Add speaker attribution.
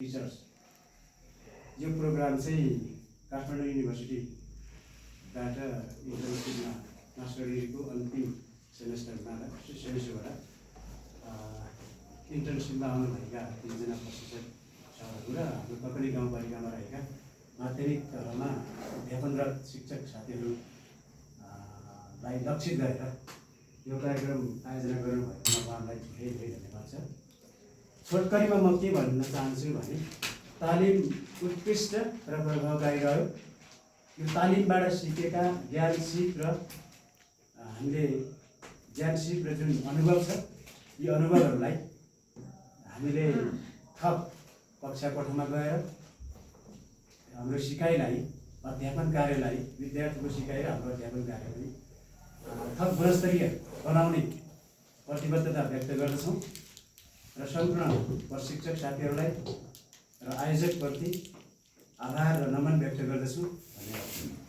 Speaker 1: Teachers यो programme चाहिँ Kathmandu युनिभर्सिटीबाट इन्टर्नसिपमा master डिग्रीको अन्तिम सेमेस्टरमा सेमेस्टरबाट इन्टर्नसिपमा आउनुभएका 3 जना प्रशिक्षक सरहरू र हाम्रो ककली गाउँपालिकामा रहेका माध्यमिक तहमा अध्यापनरत शिक्षक साथीहरूलाई लक्षित गरेर यो कार्यक्रम आयोजना गर्नुभएकोमा उहाँलाई धेरै धेरै धन्यवाद छ। छोटकरीमा म के भन्न चाहन्छु भने तालिम उत्कृष्ट र प्रभावकारी रह्यो। यो तालिमबाट सिकेका ज्ञान सिप र हामीले ज्ञान सिप र जुन अनुभव छ यी अनुभवहरूलाई हामीले थप कक्षा कोठामा गएर हाम्रो सिकाइलाई अध्यापन कार्यलाई विद्यार्थीको सिकाइ र हाम्रो अध्यापन कार्यलाई थप गुणस्तरीय बनाउने प्रतिबद्धता व्यक्त गर्दछौँ र सम्पूर्ण प्रशिक्षक साथीहरूलाई र आयोजकप्रति आभार र नमन व्यक्त गर्दछु। धन्यवाद।